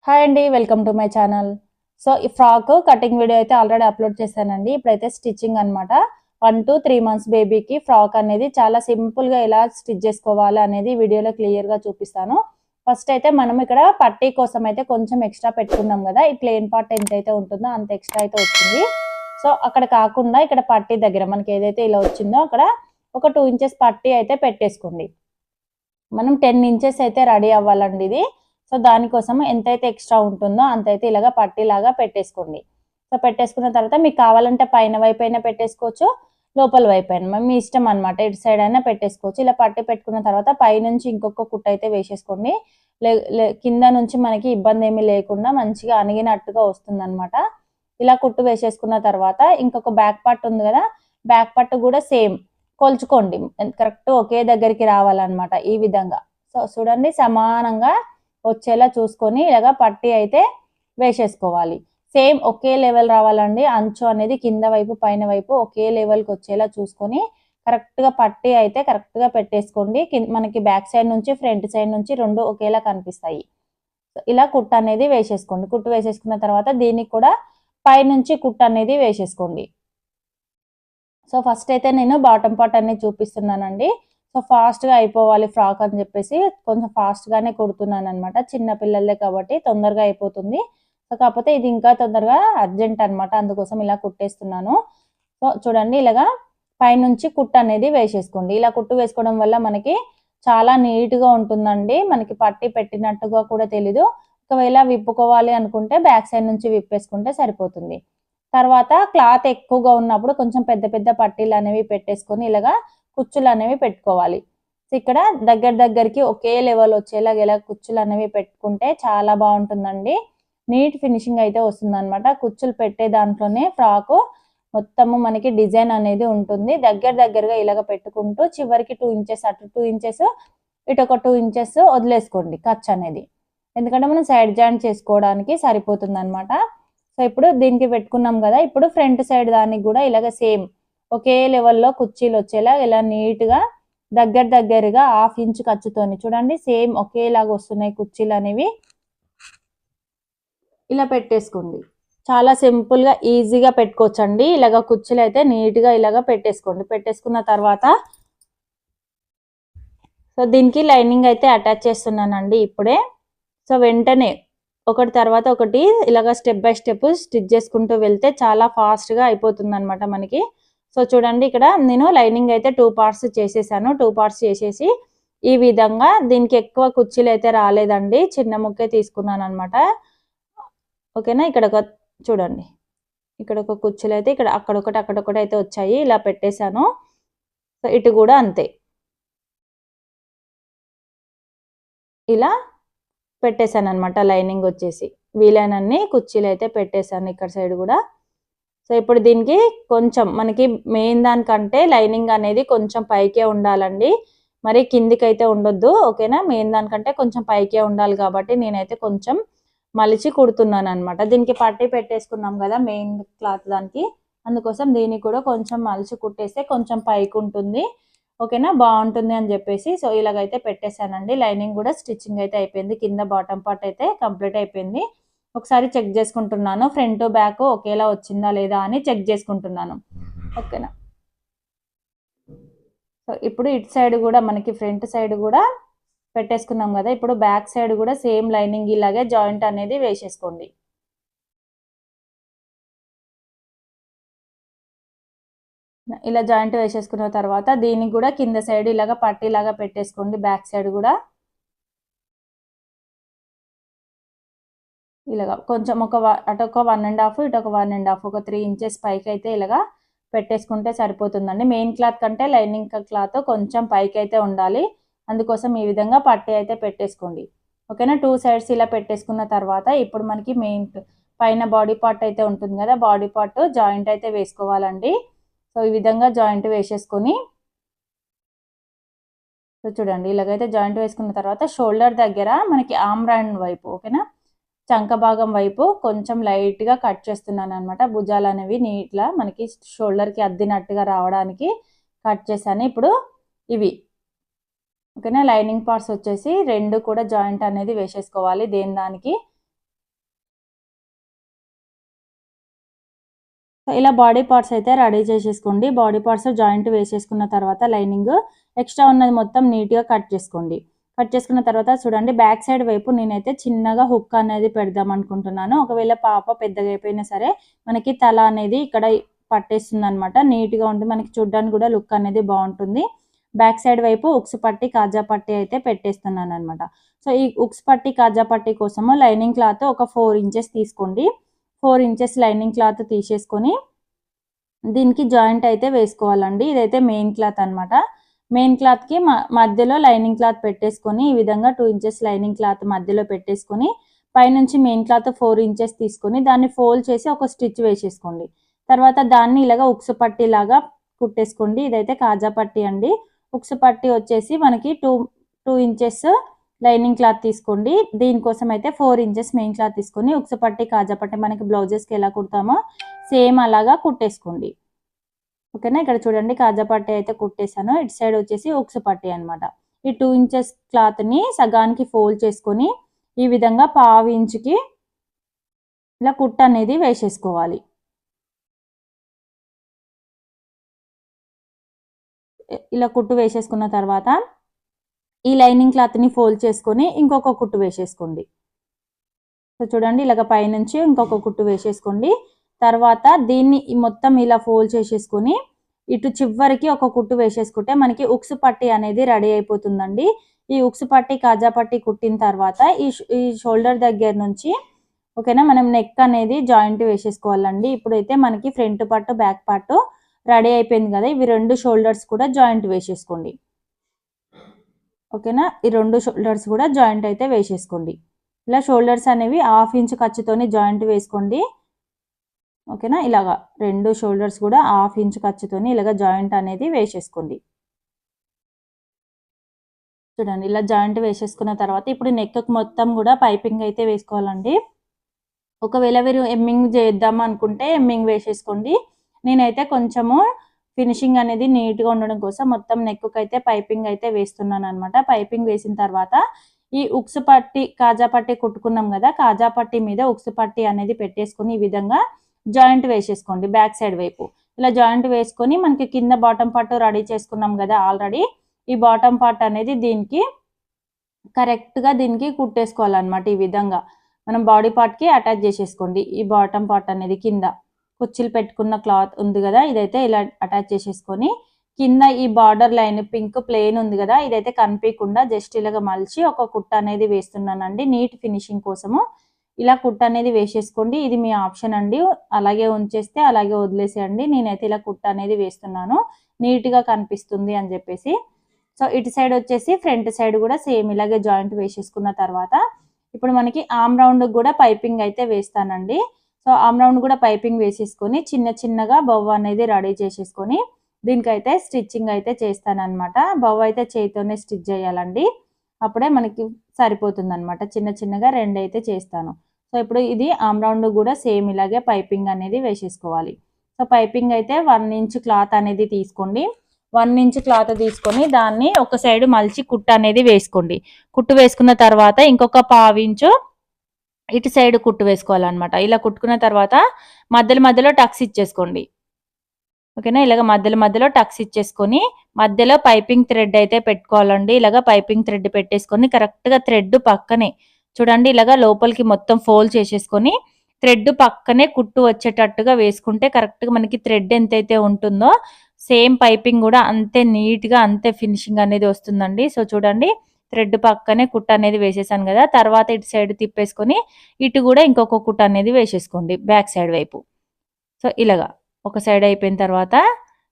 Hi అండి, welcome to my channel. So ఈ frock cutting video అయితే ఆల్రెడీ అప్లోడ్ చేశానండి. ఇప్పుడైతే స్టిచ్చింగ్ అనమాట. 1 to 3 months బేబీకి ఫ్రాక్ అనేది చాలా సింపుల్గా ఎలా స్టిచ్ చేసుకోవాలి అనేది వీడియోలో క్లియర్గా చూపిస్తాను. ఫస్ట్ అయితే మనం ఇక్కడ పట్టీ కోసం అయితే కొంచెం ఎక్స్ట్రా పెట్టుకున్నాం కదా, ఈ ప్లెయిన్ పార్ట్ ఎంతైతే ఉంటుందో అంత ఎక్స్ట్రా అయితే వచ్చింది. సో అక్కడ కాకుండా ఇక్కడ పట్టీ దగ్గర మనకి ఏదైతే ఇలా వచ్చిందో అక్కడ ఒక 2 inches పట్టీ అయితే పెట్టేసుకోండి. మనం 10 inches అయితే రెడీ అవ్వాలండి ఇది. సో దానికోసం ఎంతైతే ఎక్స్ట్రా ఉంటుందో అంతైతే ఇలాగా పట్టీలాగా పెట్టేసుకోండి. సో పెట్టేసుకున్న తర్వాత మీకు కావాలంటే పైన వైపు అయినా పెట్టేసుకోవచ్చు, లోపల వైపు అయినా మీ ఇష్టం అనమాట, ఇటు సైడ్ అయినా పెట్టేసుకోవచ్చు. ఇలా పట్టి పెట్టుకున్న తర్వాత పైనుంచి ఇంకొక కుట్టు అయితే వేసేసుకోండి. కింద నుంచి మనకి ఇబ్బంది ఏమీ లేకుండా మంచిగా అణిగినట్టుగా వస్తుంది అనమాట. ఇలా కుట్టు వేసేసుకున్న తర్వాత ఇంకొక బ్యాక్ పార్ట్ ఉంది కదా, బ్యాక్ పార్ట్ కూడా సేమ్ కొలుచుకోండి. కరెక్ట్ ఒకే దగ్గరికి రావాలన్నమాట ఈ విధంగా. సో చూడండి, సమానంగా వచ్చేలా చూసుకొని ఇలాగా పట్టీ అయితే వేసేసుకోవాలి. సేమ్ ఒకే లెవెల్ రావాలండి. అంచు అనేది కింద వైపు పైన వైపు ఒకే లెవెల్కి వచ్చేలా చూసుకొని కరెక్ట్గా పట్టీ అయితే కరెక్ట్గా పెట్టేసుకోండి. మనకి బ్యాక్ సైడ్ నుంచి ఫ్రంట్ సైడ్ నుంచి రెండు ఒకేలా కనిపిస్తాయి. ఇలా కుట్టు అనేది వేసేసుకోండి. కుట్టు వేసేసుకున్న తర్వాత దీనికి కూడా పైనుంచి కుట్టు అనేది వేసేసుకోండి. సో ఫస్ట్ అయితే నేను బాటమ్ పార్ట్ అనేది చూపిస్తున్నానండి. సో ఫాస్ట్గా అయిపోవాలి ఫ్రాక్ అని చెప్పేసి కొంచెం ఫాస్ట్గానే కుడుతున్నాను అనమాట. చిన్న పిల్లలదే కాబట్టి తొందరగా అయిపోతుంది. సో కాకపోతే ఇది ఇంకా తొందరగా అర్జెంట్ అనమాట, అందుకోసం ఇలా కుట్టేస్తున్నాను. సో చూడండి, ఇలాగా పైనుంచి కుట్టు అనేది వేసేసుకోండి. ఇలా కుట్టు వేసుకోవడం వల్ల మనకి చాలా నీట్గా ఉంటుందండి. మనకి పట్టి పెట్టినట్టుగా కూడా తెలీదు. ఒకవేళ విప్పుకోవాలి అనుకుంటే బ్యాక్ సైడ్ నుంచి విప్పేసుకుంటే సరిపోతుంది. తర్వాత క్లాత్ ఎక్కువగా ఉన్నప్పుడు కొంచెం పెద్ద పెద్ద పట్టీలు అనేవి పెట్టేసుకొని ఇలాగా కుచ్చులు అనేవి పెట్టుకోవాలి. ఇక్కడ దగ్గరికి ఒకే లెవెల్ వచ్చేలా ఇలా కుచ్చులు అనేవి పెట్టుకుంటే చాలా బాగుంటుందండి. నీట్ ఫినిషింగ్ అయితే వస్తుందన్నమాట. కుచ్చులు పెట్టే దాంట్లోనే ఫ్రాక్ మొత్తము మనకి డిజైన్ అనేది ఉంటుంది. దగ్గరగా ఇలాగ పెట్టుకుంటూ చివరికి 2 inches అటు 2 inches ఇటు ఒక 2 inches వదిలేసుకోండి ఖర్చు అనేది. ఎందుకంటే మనం సైడ్ జాయింట్ చేసుకోవడానికి సరిపోతుంది అనమాట. సో ఇప్పుడు దీనికి పెట్టుకున్నాం కదా, ఇప్పుడు ఫ్రంట్ సైడ్ దానికి కూడా ఇలాగ సేమ్ ఒకే లెవెల్లో కుర్చీలు వచ్చేలా ఇలా నీట్గా దగ్గరగా 1/2 inch ఖర్చుతోని చూడండి సేమ్ ఒకేలాగా వస్తున్నాయి కుర్చీలు అనేవి. ఇలా పెట్టేసుకోండి. చాలా సింపుల్గా ఈజీగా పెట్టుకోవచ్చండి. ఇలాగ కుర్చీలు అయితే నీట్గా ఇలాగ పెట్టేసుకోండి. పెట్టేసుకున్న తర్వాత సో దీనికి లైనింగ్ అయితే అటాచ్ చేస్తున్నానండి ఇప్పుడే. సో వెంటనే ఒకటి తర్వాత ఒకటి ఇలాగ స్టెప్ బై స్టెప్ స్టిచ్ చేసుకుంటూ వెళ్తే చాలా ఫాస్ట్గా అయిపోతుంది అనమాట మనకి. సో చూడండి, ఇక్కడ నేను లైనింగ్ అయితే 2 parts చేసేసాను. 2 parts చేసేసి ఈ విధంగా దీనికి ఎక్కువ కుర్చీలు అయితే రాలేదండి, చిన్న ముక్కే తీసుకున్నాను అనమాట. ఓకేనా, ఇక్కడ ఒక చూడండి, ఇక్కడ ఒక కుర్చీలు అయితే ఇక్కడ అక్కడొకటి అయితే వచ్చాయి. ఇలా పెట్టేశాను. సో ఇటు కూడా అంతే, ఇలా పెట్టేశాను అనమాట. లైనింగ్ వచ్చేసి వీలైనన్ని కుర్చీలు అయితే పెట్టేశాను ఇక్కడ సైడ్ కూడా. సో ఇప్పుడు దీనికి కొంచెం మనకి మెయిన్ దానికంటే లైనింగ్ అనేది కొంచెం పైకే ఉండాలండి, మరి కిందికి అయితే ఉండొద్దు. ఓకేనా, మెయిన్ దానికంటే కొంచెం పైకే ఉండాలి కాబట్టి నేనైతే కొంచెం మలిచి కుడుతున్నాను అనమాట. దీనికి పట్టీ పెట్టేసుకున్నాం కదా మెయిన్ క్లాత్ దానికి, అందుకోసం దీనికి కూడా కొంచెం మలిచి కుట్టేస్తే కొంచెం పైకి ఉంటుంది. ఓకేనా, బాగుంటుంది అని చెప్పేసి సో ఇలాగైతే పెట్టేశానండి. లైనింగ్ కూడా స్టిచ్చింగ్ అయితే అయిపోయింది. కింద బాటమ్ పార్ట్ అయితే కంప్లీట్ అయిపోయింది. ఒకసారి చెక్ చేసుకుంటున్నాను ఫ్రంట్ బ్యాక్ ఒకేలా వచ్చిందా లేదా అని చెక్ చేసుకుంటున్నాను. ఓకేనా, సో ఇప్పుడు ఇటు సైడ్ కూడా మనకి ఫ్రంట్ సైడ్ కూడా పెట్టేసుకున్నాం కదా, ఇప్పుడు బ్యాక్ సైడ్ కూడా సేమ్ లైనింగ్ ఇలాగే జాయింట్ అనేది వేసేసుకోండి. ఇలా జాయింట్ వేసేసుకున్న తర్వాత దీనికి కూడా కింద సైడ్ ఇలాగా పట్టీలాగా పెట్టేసుకోండి. బ్యాక్ సైడ్ కూడా ఇలాగా కొంచెం అటొక 1.5 ఇటొక 1.5 ఒక 3 inches పైకి అయితే ఇలాగా పెట్టేసుకుంటే సరిపోతుందండి. మెయిన్ క్లాత్ కంటే లైనింగ్ క్లాత్ కొంచెం పైకి అయితే ఉండాలి, అందుకోసం ఈ విధంగా పట్టీ అయితే పెట్టేసుకోండి. ఓకేనా, 2 sides ఇలా పెట్టేసుకున్న తర్వాత ఇప్పుడు మనకి మెయిన్ పైన బాడీ పార్ట్ అయితే ఉంటుంది కదా, బాడీ పార్ట్ జాయింట్ అయితే వేసుకోవాలండి. సో ఈ విధంగా జాయింట్ వేసేసుకొని సో చూడండి, ఇలాగైతే జాయింట్ వేసుకున్న తర్వాత షోల్డర్ దగ్గర మనకి ఆమ్ రౌండ్ వైపు ఓకేనా, చంక భాగం వైపు కొంచెం లైట్గా కట్ చేస్తున్నాను అనమాట. భుజాలు అనేవి నీట్గా మనకి షోల్డర్కి అద్దినట్టుగా రావడానికి కట్ చేశాను. ఇప్పుడు ఇవి ఓకేనా, లైనింగ్ పార్ట్స్ వచ్చేసి రెండు కూడా జాయింట్ అనేది వేసేసుకోవాలి దేని దానికి. సో ఇలా బాడీ పార్ట్స్ అయితే రెడీ చేసేసుకోండి. బాడీ పార్ట్స్ జాయింట్ వేసేసుకున్న తర్వాత లైనింగ్ ఎక్స్ట్రా ఉన్నది మొత్తం నీట్‌గా కట్ చేసుకోండి. కట్ చేసుకున్న తర్వాత చూడండి బ్యాక్ సైడ్ వైపు నేనైతే చిన్నగా హుక్ అనేది పెడదాం అనుకుంటున్నాను. ఒకవేళ పాప పెద్దగా అయిపోయినా సరే మనకి తల అనేది ఇక్కడ పట్టేస్తుందనమాట. నీట్‌గా ఉండి మనకి చూడ్డానికి కూడా లుక్ అనేది బావుంటుంది. బ్యాక్ సైడ్ వైపు ఉక్స్ పట్టి, కాజా పట్టి అయితే పెట్టేస్తున్నాననమాట. సో ఈ ఉక్స్ పట్టి, కాజా పట్టి కోసము లైనింగ్ క్లాత్ ఒక 4 ఇంచెస్ తీసుకోండి. 4 ఇంచెస్ లైనింగ్ క్లాత్ తీసేసుకొని దీనికి జాయింట్ అయితే వేసుకోవాలండి. ఇదైతే మెయిన్ క్లాత్ అనమాట. మెయిన్ క్లాత్‌కి మధ్యలో లైనింగ్ క్లాత్ పెట్టేసుకొని ఈ విధంగా 2 ఇంచెస్ లైనింగ్ క్లాత్ మధ్యలో పెట్టేసుకొని పైనుంచి మెయిన్ క్లాత్ 4 ఇంచెస్ తీసుకొని దాన్ని ఫోల్డ్ చేసి ఒక స్టిచ్ వేసేసుకోండి. తర్వాత దాన్ని ఇలాగ ఉక్సు పట్టీలాగా కుట్టేసుకోండి. ఇదైతే కాజా పట్టీ అండి. ఉక్సు పట్టీ వచ్చేసి మనకి 2 ఇంచెస్ లైనింగ్ క్లాత్ తీసుకోండి. దీనికోసం అయితే 4 ఇంచెస్ మెయిన్ క్లాత్ తీసుకొని ఉక్సు పట్టీ, కాజా పట్టీ మనకి బ్లౌజెస్‌కి ఎలా కుడతామో సేమ్ అలాగా కుట్టేసుకోండి. ఓకేనా. ఇక్కడ చూడండి కాజా పట్టీ అయితే కుట్టేసాను. ఇటు సైడ్ వచ్చేసి ఉక్సు పట్టీ అనమాట. ఈ 2 ఇంచెస్ క్లాత్‌ని సగానికి ఫోల్డ్ చేసుకొని ఈ విధంగా పావు ఇంచుకి ఇలా కుట్టు అనేది వేసేసుకోవాలి. ఇలా కుట్టు వేసేసుకున్న తర్వాత ఈ లైనింగ్ క్లాత్‌ని ఫోల్డ్ చేసుకొని ఇంకొక కుట్టు వేసేసుకోండి. సో చూడండి ఇలాగ పైనుంచి ఇంకొక కుట్టు వేసేసుకోండి. తర్వాత దీన్ని మొత్తం ఇలా ఫోల్డ్ చేసేసుకొని ఇటు చివరికి ఒక కుట్టు వేసేసుకుంటే మనకి ఉక్సు పట్టీ అనేది రెడీ అయిపోతుందండి. ఈ ఉక్సు పట్టీ, కాజా పట్టీ కుట్టిన తర్వాత ఈ షోల్డర్ దగ్గర నుంచి ఓకేనా మనం నెక్ అనేది జాయింట్ వేసేసుకోవాలండి. ఇప్పుడైతే మనకి front part, back part ready అయిపోయింది కదా! ఇవి 2 షోల్డర్స్ కూడా జాయింట్ వేసేసుకోండి. ఓకేనా. ఈ 2 షోల్డర్స్ కూడా జాయింట్ అయితే వేసేసుకోండి. ఇలా షోల్డర్స్ అనేవి 1/2 ఇంచ్ ఖర్చుతోని జాయింట్ వేసుకోండి. ఓకేనా. ఇలాగా 2 షోల్డర్స్ కూడా 1/2 ఇంచ్ ఖర్చుతోని ఇలాగ జాయింట్ అనేది వేసేసుకోండి. చూడండి ఇలా జాయింట్ వేసేసుకున్న తర్వాత ఇప్పుడు నెక్‌కి మొత్తం కూడా పైపింగ్ అయితే వేసుకోవాలండి. ఒకవేళ మీరు ఎమ్మింగ్ చేద్దాం అనుకుంటే ఎమ్మింగ్ వేసేసుకోండి. నేనైతే కొంచెము ఫినిషింగ్ అనేది నీట్‌గా ఉండడం కోసం మొత్తం నెక్‌కైతే పైపింగ్ అయితే వేస్తున్నాననమాట. పైపింగ్ వేసిన తర్వాత ఈ ఉక్సు పట్టి, కాజా పట్టి కుట్టుకున్నాం కదా! కాజా పట్టి మీద ఉక్సు పట్టి అనేది పెట్టేసుకొని ఈ విధంగా జాయింట్ వేసేసుకోండి బ్యాక్ సైడ్ వైపు. ఇలా జాయింట్ వేసుకొని మనకి కింద బాటమ్ పార్ట్ రెడీ చేసుకున్నాం కదా ఆల్రెడీ. ఈ బాటమ్ పార్ట్ అనేది దీనికి కరెక్ట్‌గా దీనికి కుట్టేసుకోవాలన్నమాట ఈ విధంగా. మనం బాడీ పార్ట్‌కి అటాచ్ చేసేసుకోండి. ఈ బాటమ్ పార్ట్ అనేది కింద కుచ్చిళ్ళు పెట్టుకున్న క్లాత్ ఉంది కదా! ఇదైతే ఇలా అటాచ్ చేసేసుకొని కింద ఈ బార్డర్ లైన్ పింక్ ప్లెయిన్ ఉంది కదా! ఇదైతే కనిపియకుండా జస్ట్ ఇలాగ మలిచి ఒక కుట్టు అనేది వేస్తున్నానండి. నీట్ ఫినిషింగ్ కోసము. ఇలా కుట్టు అనేది వేసేసుకోండి. ఇది మీ ఆప్షన్ అండి. అలాగే ఉంచేస్తే అలాగే వదిలేసేయండి. నేనైతే ఇలా కుట్టు అనేది వేస్తున్నాను. నీట్‌గా కనిపిస్తుంది అని చెప్పేసి. సో ఇటు సైడ్ వచ్చేసి ఫ్రంట్ సైడ్ కూడా సేమ్ ఇలాగే జాయింట్ వేసేసుకున్న తర్వాత ఇప్పుడు మనకి ఆర్మ్ రౌండ్ కూడా పైపింగ్ అయితే వేస్తానండి. సో ఆర్మ్ రౌండ్ కూడా పైపింగ్ వేసేసుకొని చిన్న చిన్నగా బొవ్వ అనేది రెడీ చేసేసుకొని దీనికైతే స్టిచ్చింగ్ అయితే చేస్తానన్నమాట. బొవ్వ అయితే చేతితోనే స్టిచ్ చేయాలండి. అప్పుడే మనకి సరిపోతుందన్నమాట. చిన్న చిన్నగా 2 అయితే చేస్తాను. సో ఇప్పుడు ఇది ఆర్మ్ రౌండ్ కూడా సేమ్ ఇలాగే పైపింగ్ అనేది వేసేసుకోవాలి. సో పైపింగ్ అయితే 1 ఇంచ్ క్లాత్ అనేది తీసుకోండి. 1 ఇంచ్ క్లాత్ తీసుకొని దాన్ని ఒక సైడ్ మలిచి కుట్టు అనేది వేసుకోండి. కుట్టు వేసుకున్న తర్వాత ఇంకొక పావు ఇంచు ఇటు సైడ్ కుట్టు వేసుకోవాలన్నమాట. ఇలా కుట్టుకున్న తర్వాత మధ్యలో మధ్యలో టక్స్ ఇచ్చేసుకోండి. ఓకేనా. ఇలాగ మధ్యలో మధ్యలో టక్స్ ఇచ్చేసుకొని మధ్యలో పైపింగ్ థ్రెడ్ అయితే పెట్టుకోవాలండి. ఇలాగ పైపింగ్ థ్రెడ్ పెట్టేసుకొని కరెక్ట్‌గా థ్రెడ్ పక్కనే చూడండి ఇలాగ లోపలికి మొత్తం ఫోల్డ్ చేసేసుకొని థ్రెడ్ పక్కనే కుట్టు వచ్చేటట్టుగా వేసుకుంటే కరెక్ట్‌గా మనకి థ్రెడ్ ఎంతైతే ఉంటుందో సేమ్ పైపింగ్ కూడా అంతే నీట్‌గా అంతే ఫినిషింగ్ అనేది వస్తుందండి. సో చూడండి థ్రెడ్ పక్కనే కుట్టు అనేది వేసేసాను కదా! తర్వాత ఇటు సైడ్ తిప్పేసుకొని ఇటు కూడా ఇంకొక కుట్టు అనేది వేసేసుకోండి బ్యాక్ సైడ్ వైపు. సో ఇలాగా ఒక సైడ్ అయిపోయిన తర్వాత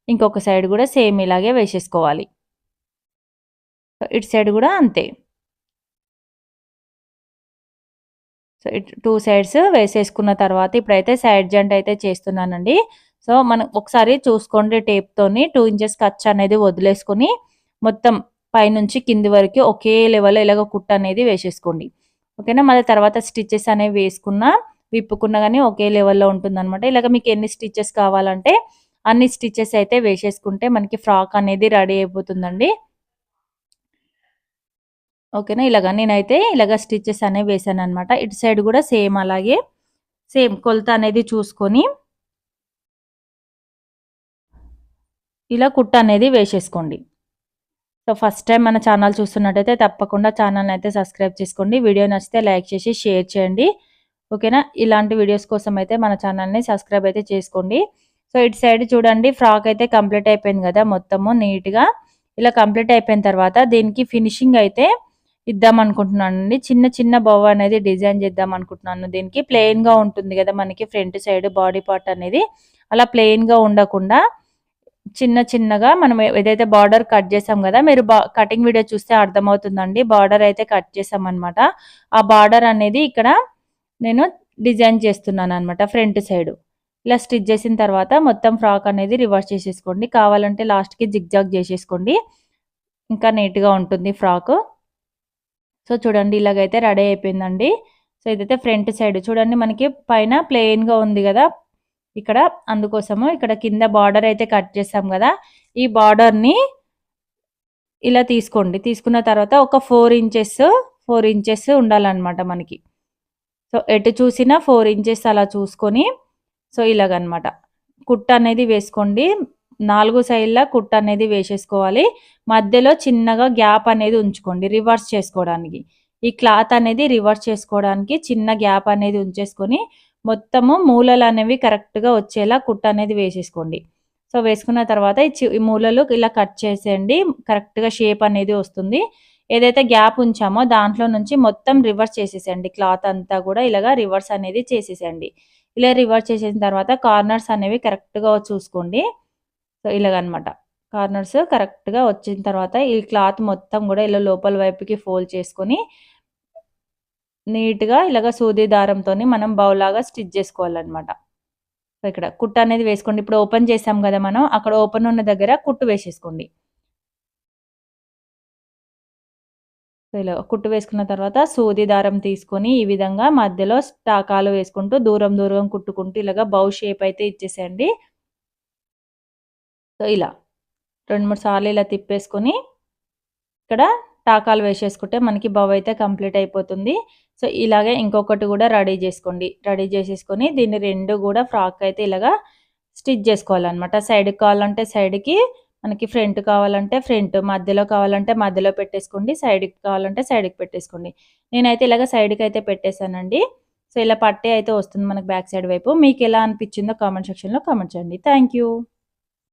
ఇంకొక సైడ్ కూడా సేమ్ ఇలాగే వేసేసుకోవాలి. ఇటు సైడ్ కూడా అంతే. సో ఇటు 2 సైడ్స్ వేసేసుకున్న తర్వాత ఇప్పుడైతే సైడ్ జాయింట్ అయితే చేస్తున్నానండి. సో మనం ఒకసారి చూసుకోండి టేప్‌తోని 2 ఇంచెస్ ఖర్చు అనేది వదిలేసుకొని మొత్తం పైనుంచి కింది వరకు ఒకే లెవెల్‌లో ఇలాగ కుట్టు అనేది వేసేసుకోండి. ఓకేనా. మళ్ళీ తర్వాత స్టిచెస్ అనేవి వేసుకున్నా విప్పుకున్నా గానీ ఒకే లెవెల్‌లో ఉంటుందన్నమాట. ఇలాగ మీకు ఎన్ని స్టిచెస్ కావాలంటే అన్ని స్టిచెస్ అయితే వేసేసుకుంటే మనకి ఫ్రాక్ అనేది రెడీ అయిపోతుందండి. ఓకేనా. ఇలాగ నేనైతే ఇలాగ స్టిచెస్ అనేవి వేసానన్నమాట. ఇటు సైడ్ కూడా సేమ్ అలాగే సేమ్ కొలత అనేది చూసుకొని ఇలా కుట్టు అనేది వేసేసుకోండి. సో ఫస్ట్ టైం మన ఛానల్ చూస్తున్నట్టయితే తప్పకుండా ఛానల్ని అయితే సబ్స్క్రైబ్ చేసుకోండి. వీడియో నచ్చితే లైక్ చేసి షేర్ చేయండి. ఓకేనా? ఇలాంటి వీడియోస్ కోసం అయితే మన ఛానల్ని సబ్స్క్రైబ్ అయితే చేసుకోండి. సో ఇటు సైడ్ చూడండి, ఫ్రాక్ అయితే కంప్లీట్ అయిపోయింది కదా మొత్తము నీట్గా. ఇలా కంప్లీట్ అయిపోయిన తర్వాత దీనికి ఫినిషింగ్ అయితే ఇద్దాం అనుకుంటున్నానండి. చిన్న చిన్న బౌ అనేది డిజైన్ చేద్దాం అనుకుంటున్నాను. దీనికి ప్లెయిన్గా ఉంటుంది కదా మనకి ఫ్రంట్ సైడ్ బాడీ పార్ట్ అనేది, అలా ప్లెయిన్గా ఉండకుండా చిన్న చిన్నగా మనం ఏదైతే బార్డర్ కట్ చేసాం కదా, మీరు కటింగ్ వీడియో చూస్తే అర్థమవుతుందండి. బార్డర్ అయితే కట్ చేసాం అనమాట. ఆ బార్డర్ అనేది ఇక్కడ నేను డిజైన్ చేస్తున్నాను అనమాట ఫ్రంట్ సైడ్. ఇలా స్టిచ్ చేసిన తర్వాత మొత్తం ఫ్రాక్ అనేది రివర్స్ చేసేసుకోండి. కావాలంటే లాస్ట్కి జిగ్జాగ్ చేసేసుకోండి, ఇంకా నీట్గా ఉంటుంది ఫ్రాక్. సో చూడండి, ఇలాగైతే రెడీ అయిపోయిందండి. సో ఇదైతే ఫ్రంట్ సైడ్ చూడండి, మనకి పైన ప్లెయిన్గా ఉంది కదా ఇక్కడ, అందుకోసము ఇక్కడ కింద బార్డర్ అయితే కట్ చేసాం కదా, ఈ బార్డర్ని ఇలా తీసుకోండి. తీసుకున్న తర్వాత ఒక 4 ఇంచెస్ ఉండాలన్నమాట మనకి. సో ఎటు చూసినా 4 ఇంచెస్ అలా చూసుకొని, సో ఇలాగనమాట కుట్ట అనేది వేసుకోండి. 4 సైడ్ల కుట్ట అనేది వేసేసుకోవాలి. మధ్యలో చిన్నగా గ్యాప్ అనేది ఉంచుకోండి రివర్స్ చేసుకోవడానికి. ఈ క్లాత్ అనేది రివర్స్ చేసుకోవడానికి చిన్న గ్యాప్ అనేది ఉంచేసుకొని మొత్తము మూలలు అనేవి కరెక్ట్గా వచ్చేలా కుట్ట అనేది వేసేసుకోండి. సో వేసుకున్న తర్వాత ఈ మూలలు ఇలా కట్ చేసేయండి. కరెక్ట్గా షేప్ అనేది వస్తుంది. ఏదైతే గ్యాప్ ఉంచామో దాంట్లో నుంచి మొత్తం రివర్స్ చేసేసేయండి. క్లాత్ అంతా కూడా ఇలాగా రివర్స్ అనేది చేసేసేయండి. ఇలా రివర్స్ చేసేసిన తర్వాత కార్నర్స్ అనేవి కరెక్ట్గా చూసుకోండి. సో ఇలాగనమాట కార్నర్స్ కరెక్ట్గా వచ్చిన తర్వాత ఈ క్లాత్ మొత్తం కూడా ఇలా లోపల వైపుకి ఫోల్డ్ చేసుకొని నీట్గా ఇలాగ సూది దారంతో మనం బౌలాగా స్టిచ్ చేసుకోవాలన్నమాట. సో ఇక్కడ కుట్టు అనేది వేసుకోండి. ఇప్పుడు ఓపెన్ చేసాం కదా మనం, అక్కడ ఓపెన్ ఉన్న దగ్గర కుట్టు వేసేసుకోండి. సో ఇలా కుట్టు వేసుకున్న తర్వాత సూది దారం తీసుకొని ఈ విధంగా మధ్యలో టాకాలు వేసుకుంటూ దూరం దూరం కుట్టుకుంటూ ఇలాగ బౌ షేప్ అయితే ఇచ్చేసేయండి. సో ఇలా 2-3 సార్లు ఇలా తిప్పేసుకొని ఇక్కడ టాకాలు వేసేసుకుంటే మనకి బౌ అయితే కంప్లీట్ అయిపోతుంది. సో ఇలాగే ఇంకొకటి కూడా రెడీ చేసుకోండి. రెడీ చేసేసుకొని దీన్ని 2 కూడా ఫ్రాక్ అయితే ఇలాగా స్టిచ్ చేసుకోవాలన్నమాట. సైడ్కి కావాలంటే సైడ్కి, మనకి ఫ్రంట్ కావాలంటే ఫ్రంట్, మధ్యలో కావాలంటే మధ్యలో పెట్టేసుకోండి, సైడ్కి కావాలంటే సైడ్కి పెట్టేసుకోండి. నేనైతే ఇలాగ సైడ్కి అయితే పెట్టేశానండి. సో ఇలా పట్టే అయితే వస్తుంది మనకి బ్యాక్ సైడ్ వైపు. మీకు ఎలా అనిపించిందో కామెంట్ సెక్షన్లో కామెంట్ చేయండి. Thank you.